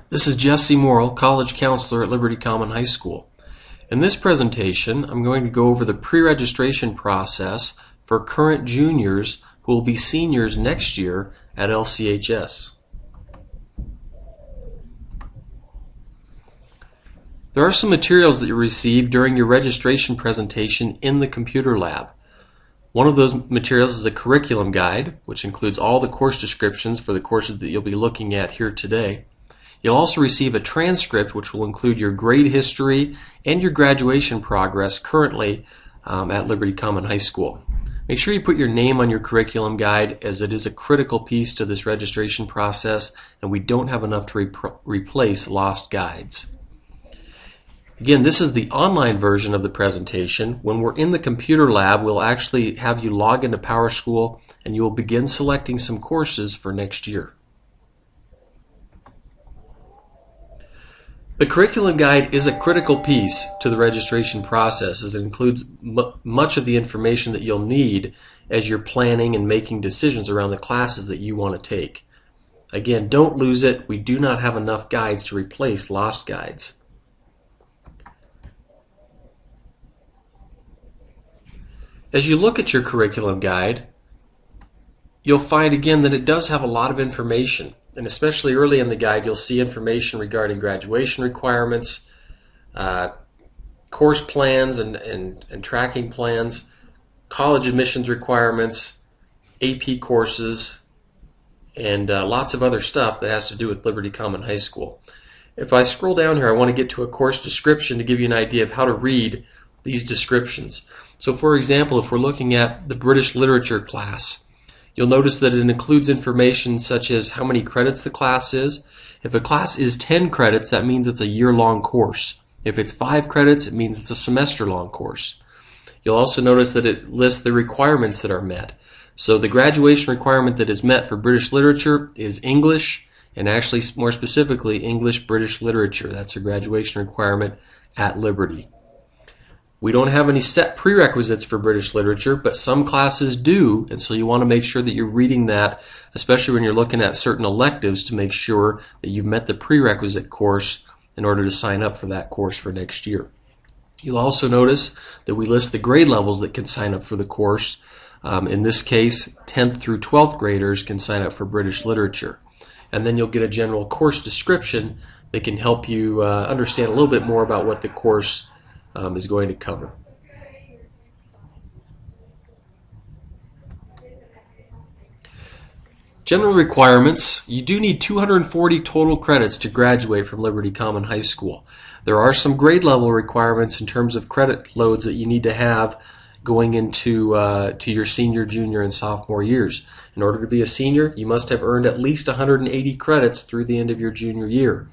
This is Jesse Morrill, College Counselor at Liberty Common High School. In this presentation, I'm going to go over the pre-registration process for current juniors who will be seniors next year at LCHS. There are some materials that you receive during your registration presentation in the computer lab. One of those materials is a curriculum guide, which includes all the course descriptions for the courses that you'll be looking at here today. You'll also receive a transcript, which will include your grade history and your graduation progress currently at Liberty Common High School. Make sure you put your name on your curriculum guide, as it is a critical piece to this registration process, and we don't have enough to replace lost guides. Again, this is the online version of the presentation. When we're in the computer lab, we'll actually have you log into PowerSchool and you will begin selecting some courses for next year. The curriculum guide is a critical piece to the registration process, as it includes much of the information that you'll need as you're planning and making decisions around the classes that you want to take. Again, don't lose it. We do not have enough guides to replace lost guides. As you look at your curriculum guide, you'll find again that it does have a lot of information. And especially early in the guide, you'll see information regarding graduation requirements, course plans and tracking plans, college admissions requirements, AP courses, and lots of other stuff that has to do with Liberty Common High School. If I scroll down here, I want to get to a course description to give you an idea of how to read these descriptions. So for example, if we're looking at the British Literature class, you'll notice that it includes information such as how many credits the class is. If a class is 10 credits, that means it's a year-long course. If it's 5 credits, it means it's a semester-long course. You'll also notice that it lists the requirements that are met. So the graduation requirement that is met for British Literature is English, and actually more specifically English British Literature. That's a graduation requirement at Liberty. We don't have any set prerequisites for British Literature, but some classes do, and so you want to make sure that you're reading that, especially when you're looking at certain electives, to make sure that you've met the prerequisite course in order to sign up for that course for next year. You'll also notice that we list the grade levels that can sign up for the course. In this case, 10th through 12th graders can sign up for British Literature. And then you'll get a general course description that can help you understand a little bit more about what the course is going to cover. General requirements. You do need 240 total credits to graduate from Liberty Common High School. There are some grade level requirements in terms of credit loads that you need to have going into to your senior, junior, and sophomore years. In order to be a senior, you must have earned at least 180 credits through the end of your junior year.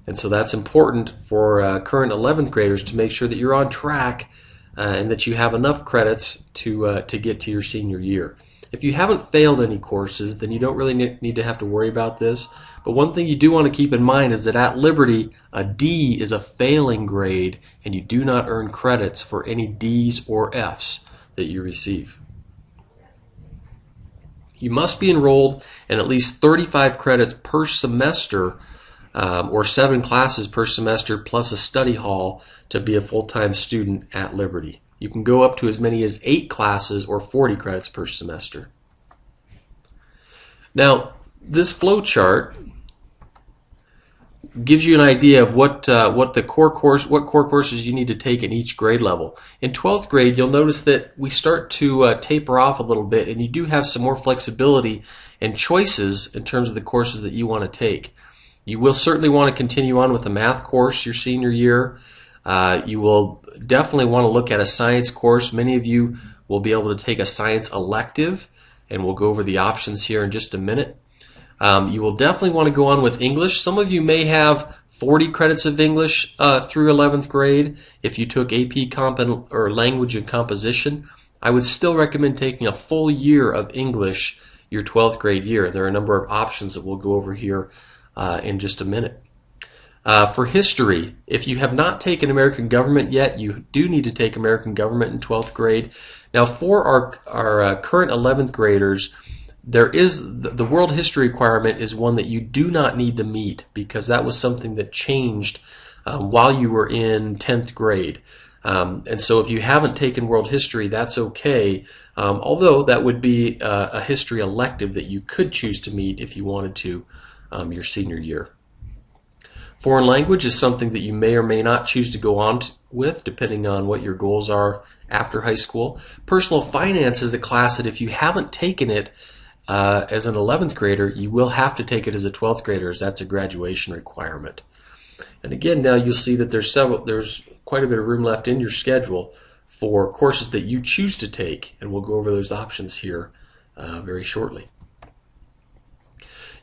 And so that's important for current 11th graders to make sure that you're on track and that you have enough credits to get to your senior year. If you haven't failed any courses, then you don't really need to have to worry about this. But one thing you do want to keep in mind is that at Liberty, a D is a failing grade, and you do not earn credits for any D's or F's that you receive. You must be enrolled in at least 35 credits per semester, or 7 classes per semester plus a study hall to be a full-time student at Liberty. You can go up to as many as 8 classes or 40 credits per semester. Now, this flow chart gives you an idea of what core courses you need to take in each grade level. In 12th grade, you'll notice that we start to taper off a little bit, and you do have some more flexibility and choices in terms of the courses that you want to take. You will certainly want to continue on with a math course your senior year. You will definitely want to look at a science course. Many of you will be able to take a science elective, and we'll go over the options here in just a minute. You will definitely want to go on with English. Some of you may have 40 credits of English through 11th grade. If you took AP Comp or Language and Composition, I would still recommend taking a full year of English your 12th grade year. There are a number of options that we'll go over here in just a minute. For history, if you have not taken American Government yet, you do need to take American Government in 12th grade. Now, for our current 11th graders, the world history requirement is one that you do not need to meet, because that was something that changed while you were in 10th grade. And so if you haven't taken world history, that's okay, although that would be a history elective that you could choose to meet if you wanted to your senior year. Foreign language is something that you may or may not choose to go on with, depending on what your goals are after high school. Personal finance is a class that if you haven't taken it as an 11th grader, you will have to take it as a 12th grader, as that's a graduation requirement. And again, now you'll see that there's quite a bit of room left in your schedule for courses that you choose to take, and we'll go over those options here very shortly.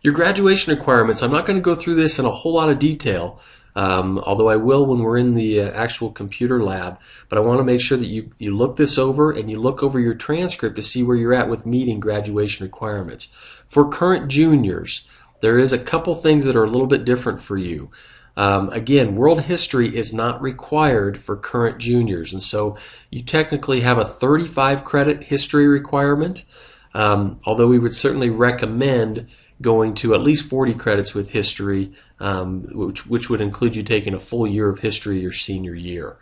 Your graduation requirements, I'm not going to go through this in a whole lot of detail, although I will when we're in the actual computer lab, but I want to make sure that you look this over and you look over your transcript to see where you're at with meeting graduation requirements. For current juniors, there is a couple things that are a little bit different for you. Again, world history is not required for current juniors, and so you technically have a 35 credit history requirement, although we would certainly recommend going to at least 40 credits with history, which would include you taking a full year of history your senior year.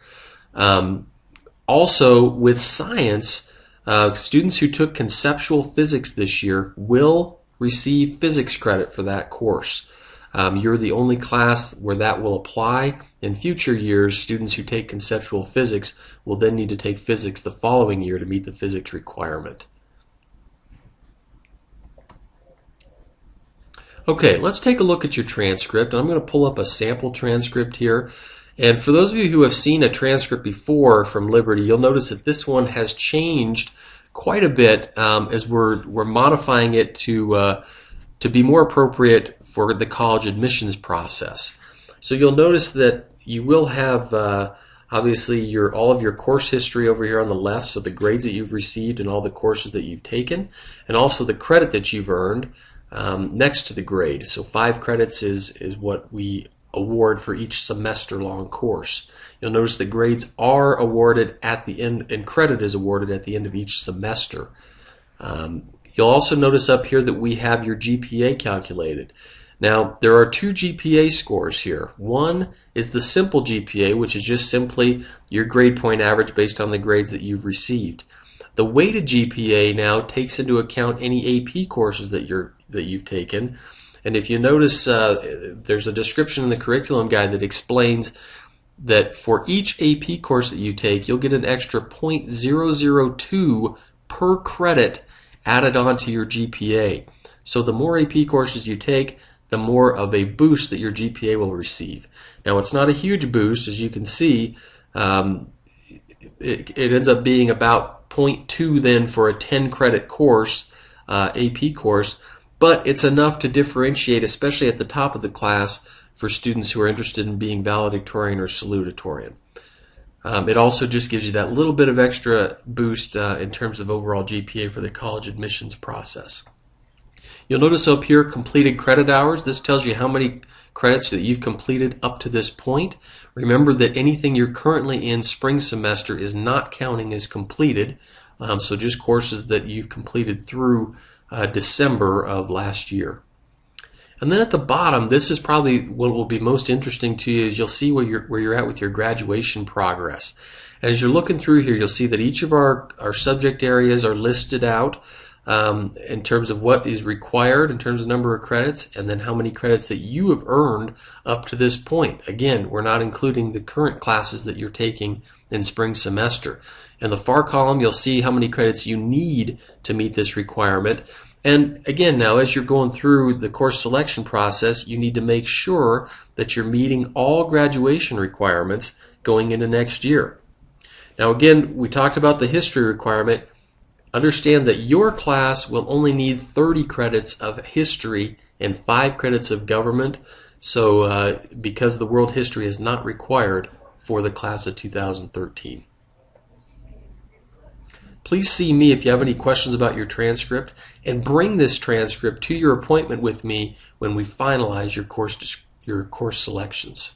Also, with science, students who took conceptual physics this year will receive physics credit for that course. You're the only class where that will apply. In future years, students who take conceptual physics will then need to take physics the following year to meet the physics requirement. Okay, let's take a look at your transcript. I'm going to pull up a sample transcript here. And for those of you who have seen a transcript before from Liberty, you'll notice that this one has changed quite a bit as we're modifying it to be more appropriate for the college admissions process. So you'll notice that you will have obviously all of your course history over here on the left, so the grades that you've received and all the courses that you've taken, and also the credit that you've earned next to the grade. So 5 credits is what we award for each semester-long course. You'll notice the grades are awarded at the end, and credit is awarded at the end of each semester. You'll also notice up here that we have your GPA calculated. Now, there are 2 GPA scores here. One is the simple GPA, which is just simply your grade point average based on the grades that you've received. The weighted GPA now takes into account any AP courses that you've taken. And if you notice, there's a description in the curriculum guide that explains that for each AP course that you take, you'll get an extra 0.002 per credit added onto your GPA. So the more AP courses you take, the more of a boost that your GPA will receive. Now, it's not a huge boost, as you can see. It ends up being about 0.2 then for a 10 credit course, AP course, but it's enough to differentiate, especially at the top of the class, for students who are interested in being valedictorian or salutatorian. It also just gives you that little bit of extra boost in terms of overall GPA for the college admissions process. You'll notice up here completed credit hours. This tells you how many credits that you've completed up to this point. Remember that anything you're currently in spring semester is not counting as completed, so just courses that you've completed through December of last year. And then at the bottom, this is probably what will be most interesting to you, is you'll see where you're at with your graduation progress. And as you're looking through here, you'll see that each of our subject areas are listed out in terms of what is required in terms of number of credits, and then how many credits that you have earned up to this point. Again, we're not including the current classes that you're taking in spring semester. In the far column, you'll see how many credits you need to meet this requirement. And again, now as you're going through the course selection process, you need to make sure that you're meeting all graduation requirements going into next year. Now again, we talked about the history requirement. Understand that your class will only need 30 credits of history and 5 credits of government, so because the world history is not required for the class of 2013. Please see me if you have any questions about your transcript, and bring this transcript to your appointment with me when we finalize your course selections.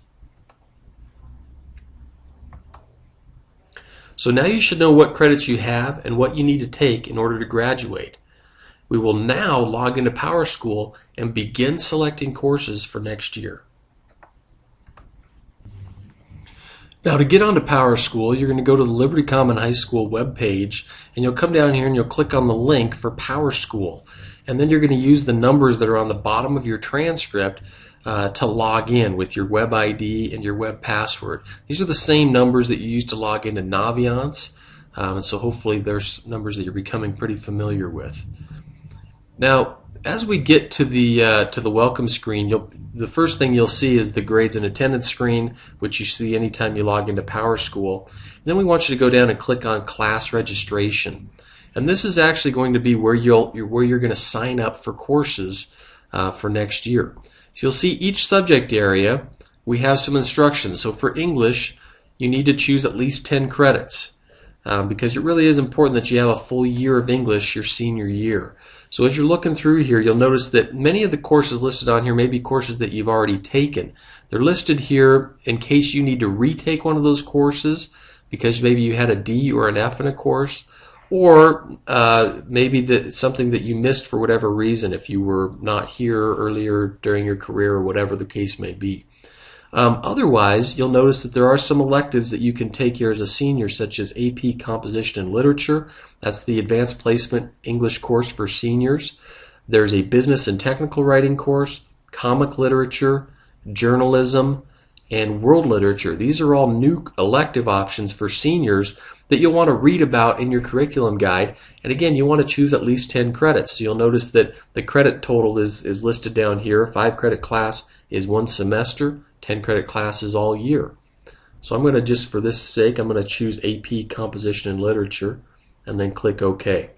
So now you should know what credits you have and what you need to take in order to graduate. We will now log into PowerSchool and begin selecting courses for next year. Now, to get onto PowerSchool, you're going to go to the Liberty Common High School webpage, and you'll come down here and you'll click on the link for PowerSchool. And then you're going to use the numbers that are on the bottom of your transcript to log in with your web ID and your web password. These are the same numbers that you use to log into Naviance, and so hopefully there's numbers that you're becoming pretty familiar with. Now, as we get to the welcome screen, the first thing you'll see is the grades and attendance screen, which you see anytime you log into PowerSchool. And then we want you to go down and click on class registration. And this is actually going to be where you're going to sign up for courses for next year. So you'll see each subject area, we have some instructions. So for English, you need to choose at least 10 credits because it really is important that you have a full year of English your senior year. So as you're looking through here, you'll notice that many of the courses listed on here may be courses that you've already taken. They're listed here in case you need to retake one of those courses because maybe you had a D or an F in a course, or maybe something that you missed for whatever reason if you were not here earlier during your career or whatever the case may be. Otherwise, you'll notice that there are some electives that you can take here as a senior, such as AP Composition and Literature. That's the Advanced Placement English course for seniors. There's a Business and Technical Writing course, Comic Literature, Journalism, and World Literature. These are all new elective options for seniors that you'll want to read about in your curriculum guide. And again, you want to choose at least 10 credits. So you'll notice that the credit total is listed down here. 5-credit class is 1 semester. 10-credit classes all year. So I'm going to just, for this sake, I'm going to choose AP Composition and Literature and then click OK.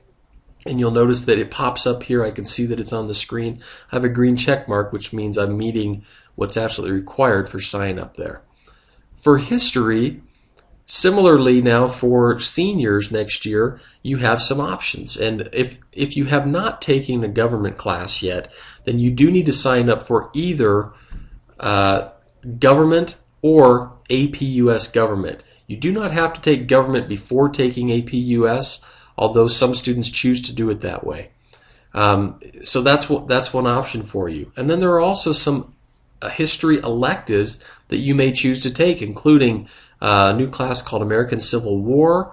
And you'll notice that it pops up here. I can see that it's on the screen. I have a green check mark, which means I'm meeting what's absolutely required for sign up there. For history, similarly now for seniors next year, you have some options. And if you have not taken a government class yet, then you do need to sign up for either government or AP US Government. You do not have to take government before taking AP US, although some students choose to do it that way. So that's one option for you. And then there are also some history electives that you may choose to take, including a new class called American Civil War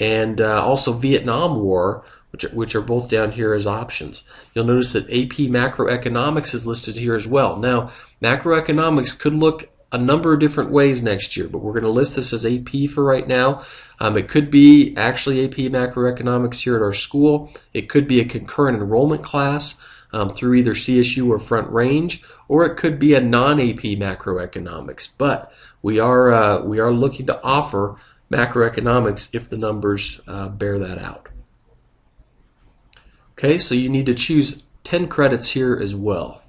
and also Vietnam War, which are both down here as options. You'll notice that AP Macroeconomics is listed here as well. Now, macroeconomics could look a number of different ways next year, but we're going to list this as AP for right now. It could be actually AP Macroeconomics here at our school. It could be a concurrent enrollment class through either CSU or Front Range, or it could be a non-AP Macroeconomics. But we are looking to offer macroeconomics if the numbers bear that out. Okay, so you need to choose 10 credits here as well.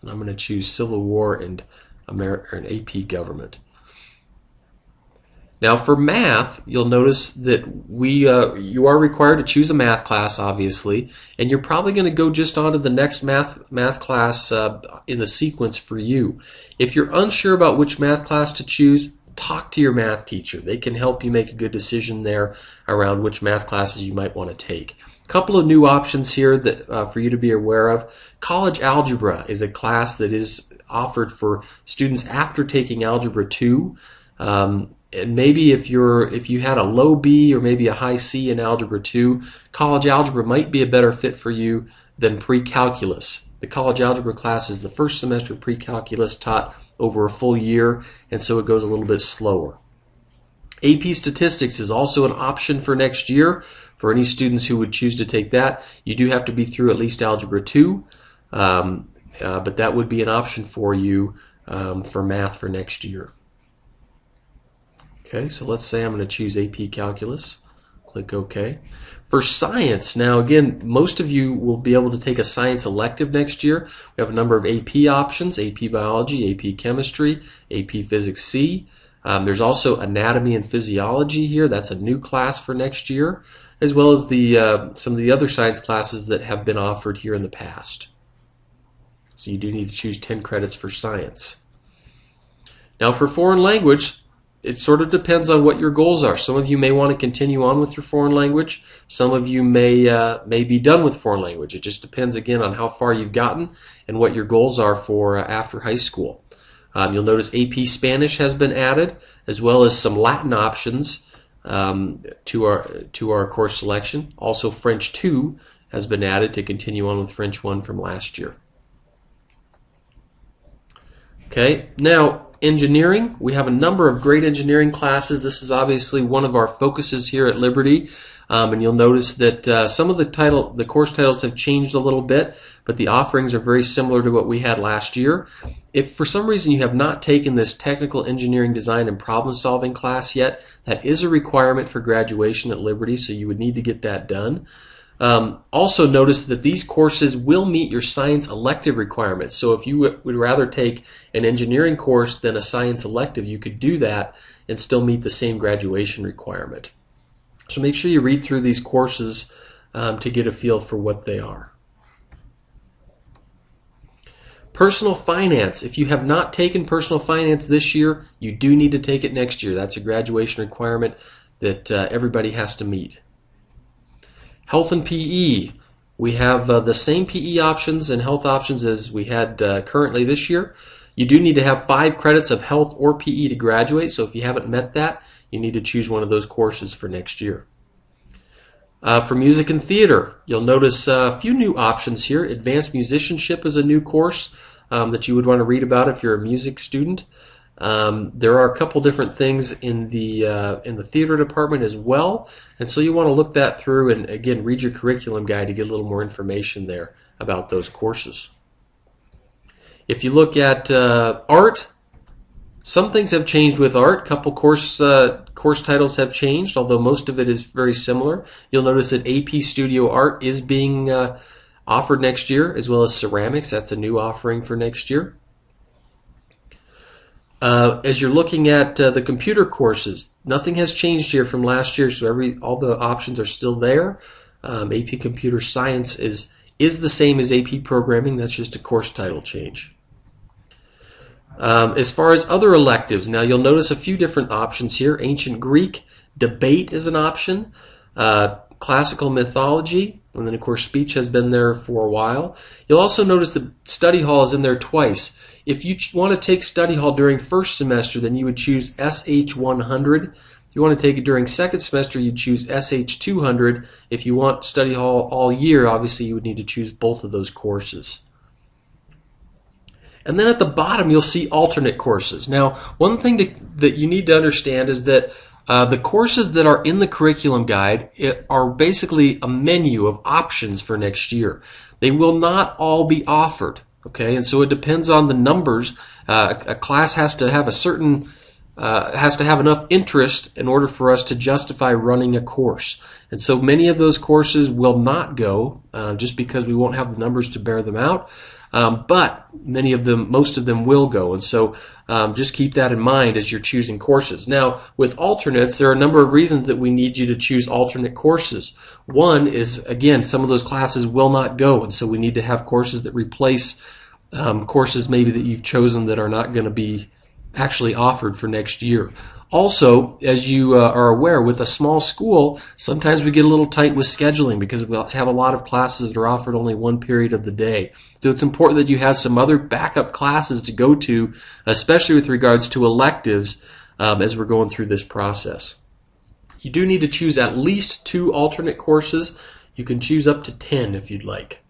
And I'm going to choose Civil War and AP Government. Now for math, you'll notice that you are required to choose a math class, obviously, and you're probably going to go just onto the next math class in the sequence for you. If you're unsure about which math class to choose, talk to your math teacher. They can help you make a good decision there around which math classes you might want to take. A couple of new options here that for you to be aware of. College Algebra is a class that is offered for students after taking Algebra 2. And maybe if you had a low B or maybe a high C in Algebra 2, College Algebra might be a better fit for you than Pre-Calculus. The College Algebra class is the first semester of Pre-Calculus taught over a full year, and so it goes a little bit slower. AP Statistics is also an option for next year for any students who would choose to take that. You do have to be through at least Algebra 2, but that would be an option for you for math for next year. Okay, so let's say I'm going to choose AP Calculus. Click OK. For science, now again, most of you will be able to take a science elective next year. We have a number of AP options: AP Biology, AP Chemistry, AP Physics C. There's also Anatomy and Physiology here. That's a new class for next year, as well as some of the other science classes that have been offered here in the past. So you do need to choose 10 credits for science. Now for foreign language, it sort of depends on what your goals are. Some of you may want to continue on with your foreign language. Some of you may be done with foreign language. It just depends, again, on how far you've gotten and what your goals are for after high school. You'll notice AP Spanish has been added, as well as some Latin options to our course selection. Also, French 2 has been added to continue on with French 1 from last year. Okay, now engineering. We have a number of great engineering classes. This is obviously one of our focuses here at Liberty. And you'll notice that some of the course titles have changed a little bit, but the offerings are very similar to what we had last year. If for some reason you have not taken this technical engineering design and problem solving class yet, that is a requirement for graduation at Liberty, so you would need to get that done. Also notice that these courses will meet your science elective requirements. So if you would rather take an engineering course than a science elective, you could do that and still meet the same graduation requirement. So make sure you read through these courses to get a feel for what they are. Personal finance. If you have not taken personal finance this year, you do need to take it next year. That's a graduation requirement that everybody has to meet. Health and PE. We have the same PE options and health options as we had currently this year. You do need to have 5 credits of health or PE to graduate, so if you haven't met that, you need to choose one of those courses for next year. For music and theater, you'll notice a few new options here. Advanced musicianship is a new course that you would want to read about if you're a music student. There are a couple different things in the theater department as well, and so you want to look that through and again read your curriculum guide to get a little more information there about those courses. If you look at art, some things have changed with art. A couple course titles have changed, although most of it is very similar. You'll notice that AP Studio Art is being offered next year, as well as ceramics. That's a new offering for next year. As you're looking at the computer courses, nothing has changed here from last year, so all the options are still there. AP Computer Science is the same as AP Programming. That's just a course title change. As far as other electives, now you'll notice a few different options here. Ancient Greek, debate is an option, classical mythology, and then of course speech has been there for a while. You'll also notice that study hall is in there twice. If you want to take study hall during first semester, then you would choose SH 100. If you want to take it during second semester, you'd choose SH 200. If you want study hall all year, obviously you would need to choose both of those courses. And then at the bottom, you'll see alternate courses. Now, one thing that you need to understand is that the courses that are in the curriculum guide are basically a menu of options for next year. They will not all be offered, okay? And so it depends on the numbers. A class has to have enough interest in order for us to justify running a course. And so many of those courses will not go just because we won't have the numbers to bear them out. But most of them will go, and so just keep that in mind as you're choosing courses. Now, with alternates, there are a number of reasons that we need you to choose alternate courses. One is, again, some of those classes will not go, and so we need to have courses that replace courses maybe that you've chosen that are not going to be actually offered for next year. Also, as you are aware, with a small school, sometimes we get a little tight with scheduling because we'll have a lot of classes that are offered only one period of the day. So it's important that you have some other backup classes to go to, especially with regards to electives as we're going through this process. You do need to choose at least 2 alternate courses. You can choose up to 10 if you'd like.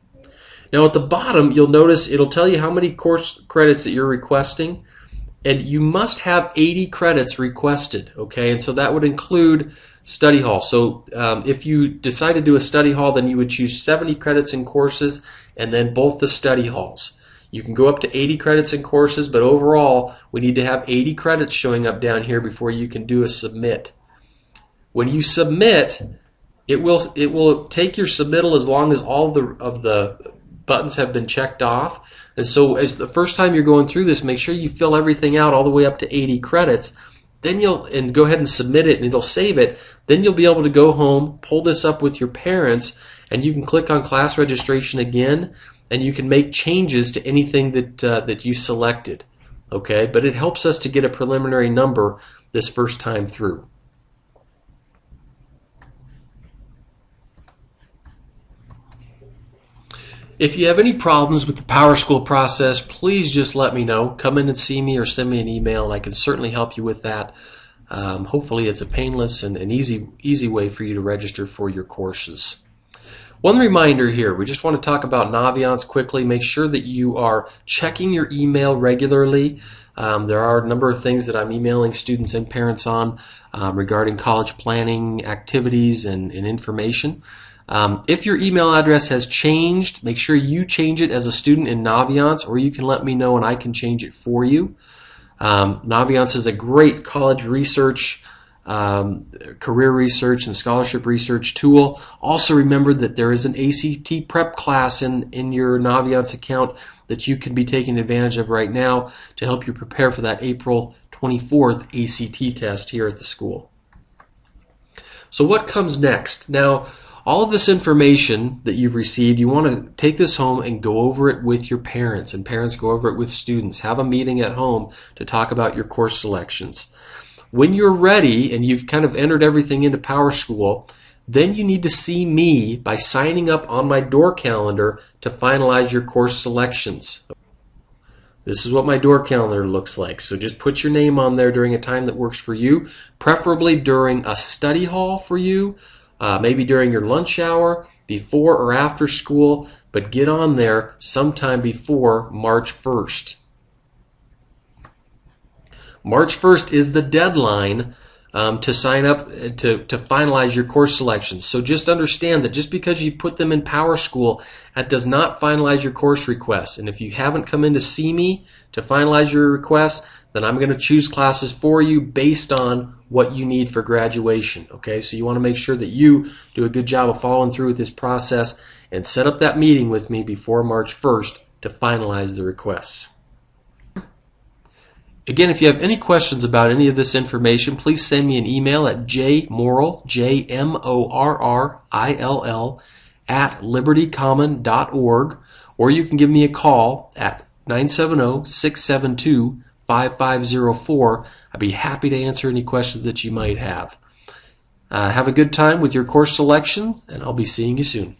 Now at the bottom, you'll notice it'll tell you how many course credits that you're requesting. And you must have 80 credits requested, okay? And so that would include study hall. So if you decide to do a study hall, then you would choose 70 credits in courses and then both the study halls. You can go up to 80 credits in courses, but overall, we need to have 80 credits showing up down here before you can do a submit. When you submit, it will take your submittal as long as all of the buttons have been checked off. And so as the first time you're going through this, make sure you fill everything out all the way up to 80 credits. Then and go ahead and submit it, and it'll save it. Then you'll be able to go home, pull this up with your parents, and you can click on class registration again, and you can make changes to anything that you selected. okay? But it helps us to get a preliminary number this first time through. If you have any problems with the PowerSchool process, please just let me know. Come in and see me or send me an email, and I can certainly help you with that. Hopefully it's a painless and an easy way for you to register for your courses. One reminder here, we just want to talk about Naviance quickly. Make sure that you are checking your email regularly. There are a number of things that I'm emailing students and parents on regarding college planning activities and information. If your email address has changed, make sure you change it as a student in Naviance, or you can let me know and I can change it for you. Naviance is a great college research, career research, and scholarship research tool. Also remember that there is an ACT prep class in your Naviance account that you can be taking advantage of right now to help you prepare for that April 24th ACT test here at the school. So what comes next? Now, all of this information that you've received, you want to take this home and go over it with your parents, and parents go over it with students. Have a meeting at home to talk about your course selections. When you're ready and you've kind of entered everything into PowerSchool, then you need to see me by signing up on my door calendar to finalize your course selections. This is what my door calendar looks like. So just put your name on there during a time that works for you, preferably during a study hall for you, maybe during your lunch hour, before or after school, but get on there sometime before March 1st. March 1st is the deadline to sign up to finalize your course selections. So just understand that just because you've put them in PowerSchool, that does not finalize your course requests. And if you haven't come in to see me to finalize your requests, then I'm going to choose classes for you based on what you need for graduation. Okay, so you want to make sure that you do a good job of following through with this process and set up that meeting with me before March 1st to finalize the requests. Again, if you have any questions about any of this information, please send me an email at jmorrill, JMORRILL, at libertycommon.org, or you can give me a call at 970-672-5504. I'd be happy to answer any questions that you might have. Have a good time with your course selection, and I'll be seeing you soon.